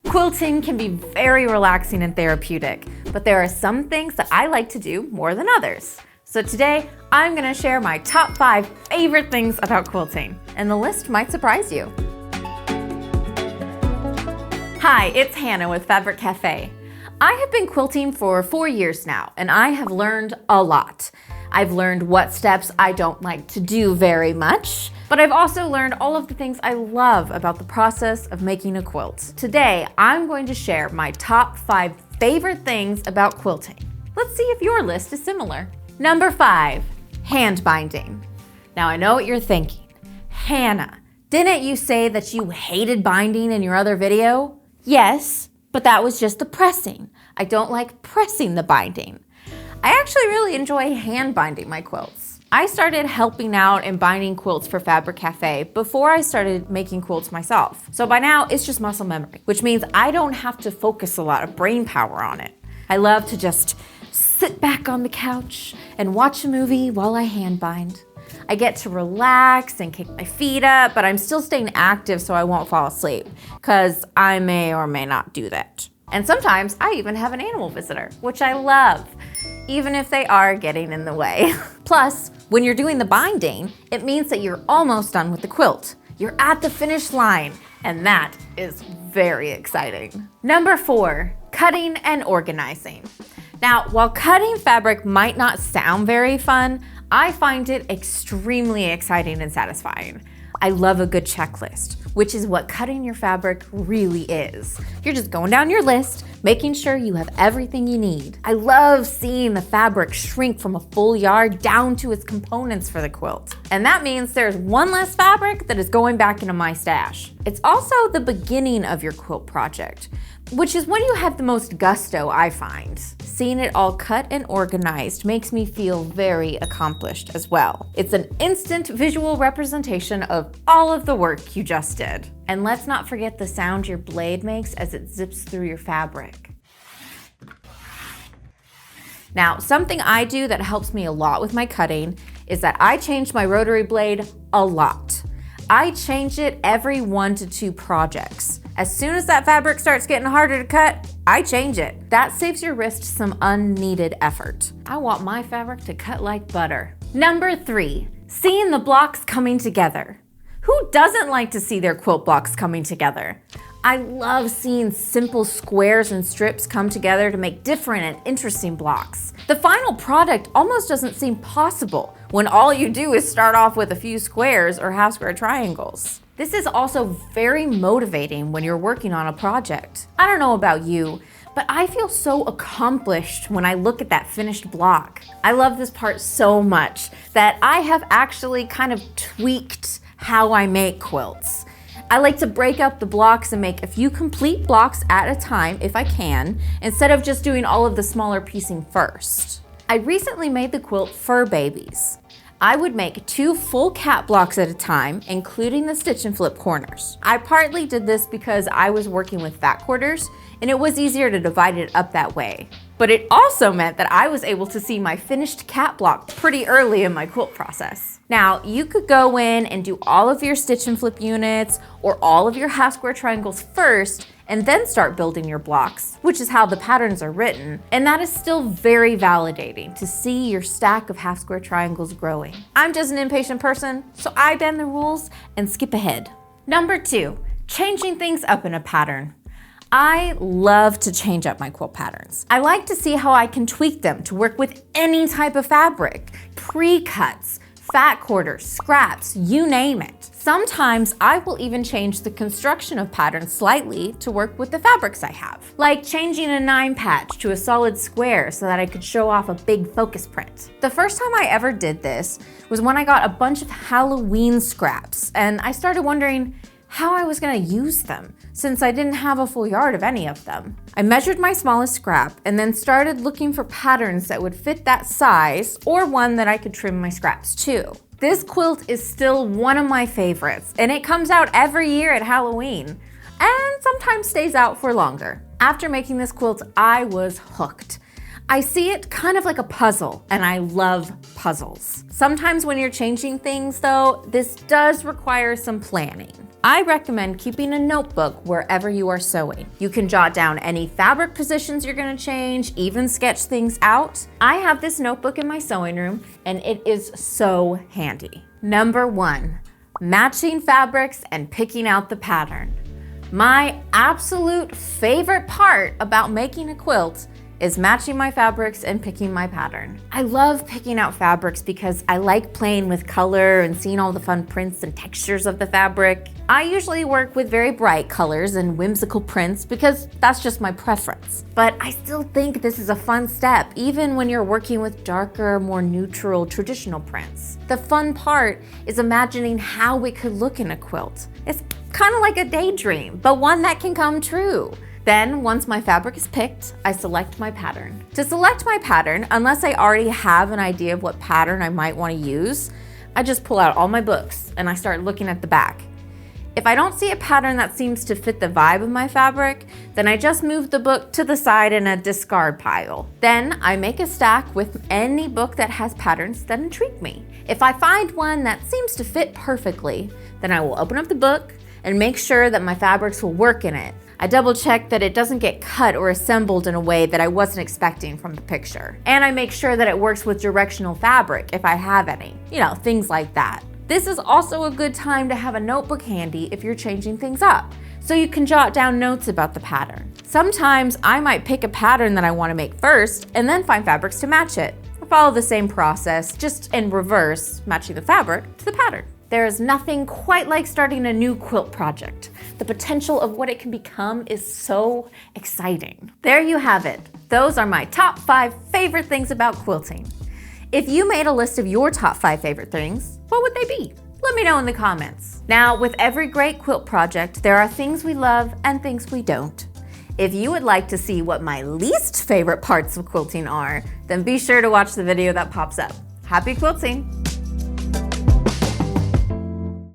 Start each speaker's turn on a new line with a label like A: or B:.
A: Quilting can be very relaxing and therapeutic, but there are some things that I like to do more than others. So today, I'm gonna share my top 5 favorite things about quilting, and the list might surprise you. Hi, it's Hannah with Fabric Café. I have been quilting for 4 years now, and I have learned a lot. I've learned what steps I don't like to do very much, but I've also learned all of the things I love about the process of making a quilt. Today, I'm going to share my top 5 favorite things about quilting. Let's see if your list is similar. Number 5, hand binding. Now I know what you're thinking. Hannah, didn't you say that you hated binding in your other video? Yes, but that was just the pressing. I don't like pressing the binding. I actually really enjoy hand binding my quilts. I started helping out and binding quilts for Fabric Café before I started making quilts myself. So by now, it's just muscle memory, which means I don't have to focus a lot of brain power on it. I love to just sit back on the couch and watch a movie while I hand bind. I get to relax and kick my feet up, but I'm still staying active so I won't fall asleep, because I may or may not do that. And sometimes I even have an animal visitor, which I love, even if they are getting in the way. Plus, when you're doing the binding, it means that you're almost done with the quilt. You're at the finish line, and that is very exciting. Number 4, cutting and organizing. Now, while cutting fabric might not sound very fun, I find it extremely exciting and satisfying. I love a good checklist, which is what cutting your fabric really is. You're just going down your list, making sure you have everything you need. I love seeing the fabric shrink from a full yard down to its components for the quilt. And that means there's one less fabric that is going back into my stash. It's also the beginning of your quilt project, which is when you have the most gusto, I find. Seeing it all cut and organized makes me feel very accomplished as well. It's an instant visual representation of all of the work you just did. And let's not forget the sound your blade makes as it zips through your fabric. Now, something I do that helps me a lot with my cutting is that I change my rotary blade a lot. I change it every 1 to 2 projects. As soon as that fabric starts getting harder to cut, I change it. That saves your wrist some unneeded effort. I want my fabric to cut like butter. Number 3, seeing the blocks coming together. Who doesn't like to see their quilt blocks coming together? I love seeing simple squares and strips come together to make different and interesting blocks. The final product almost doesn't seem possible when all you do is start off with a few squares or half square triangles. This is also very motivating when you're working on a project. I don't know about you, but I feel so accomplished when I look at that finished block. I love this part so much that I have actually kind of tweaked how I make quilts. I like to break up the blocks and make a few complete blocks at a time if I can, instead of just doing all of the smaller piecing first. I recently made the quilt Fur Babies. I would make 2 full cat blocks at a time, including the stitch and flip corners. I partly did this because I was working with fat quarters and it was easier to divide it up that way. But it also meant that I was able to see my finished cat block pretty early in my quilt process. Now, you could go in and do all of your stitch and flip units or all of your half square triangles first and then start building your blocks, which is how the patterns are written. And that is still very validating to see your stack of half square triangles growing. I'm just an impatient person, so I bend the rules and skip ahead. Number 2, changing things up in a pattern. I love to change up my quilt patterns. I like to see how I can tweak them to work with any type of fabric, pre-cuts, fat quarters, scraps, you name it. Sometimes I will even change the construction of patterns slightly to work with the fabrics I have, like changing a 9 patch to a solid square so that I could show off a big focus print. The first time I ever did this was when I got a bunch of Halloween scraps, and I started wondering how I was gonna use them, since I didn't have a full yard of any of them. I measured my smallest scrap and then started looking for patterns that would fit that size or one that I could trim my scraps to. This quilt is still one of my favorites, and it comes out every year at Halloween, and sometimes stays out for longer. After making this quilt, I was hooked. I see it kind of like a puzzle, and I love puzzles. Sometimes when you're changing things though, this does require some planning. I recommend keeping a notebook wherever you are sewing. You can jot down any fabric positions you're gonna change, even sketch things out. I have this notebook in my sewing room and it is so handy. Number 1, matching fabrics and picking out the pattern. My absolute favorite part about making a quilt is matching my fabrics and picking my pattern. I love picking out fabrics because I like playing with color and seeing all the fun prints and textures of the fabric. I usually work with very bright colors and whimsical prints because that's just my preference. But I still think this is a fun step, even when you're working with darker, more neutral, traditional prints. The fun part is imagining how it could look in a quilt. It's kind of like a daydream, but one that can come true. Then, once my fabric is picked, I select my pattern. To select my pattern, unless I already have an idea of what pattern I might want to use, I just pull out all my books and I start looking at the back. If I don't see a pattern that seems to fit the vibe of my fabric, then I just move the book to the side in a discard pile. Then I make a stack with any book that has patterns that intrigue me. If I find one that seems to fit perfectly, then I will open up the book and make sure that my fabrics will work in it. I double check that it doesn't get cut or assembled in a way that I wasn't expecting from the picture. And I make sure that it works with directional fabric if I have any. You know, things like that. This is also a good time to have a notebook handy if you're changing things up, so you can jot down notes about the pattern. Sometimes I might pick a pattern that I want to make first and then find fabrics to match it. I follow the same process, just in reverse, matching the fabric to the pattern. There is nothing quite like starting a new quilt project. The potential of what it can become is so exciting. There you have it. Those are my top 5 favorite things about quilting. If you made a list of your top 5 favorite things, what would they be? Let me know in the comments. Now, with every great quilt project, there are things we love and things we don't. If you would like to see what my least favorite parts of quilting are, then be sure to watch the video that pops up. Happy quilting!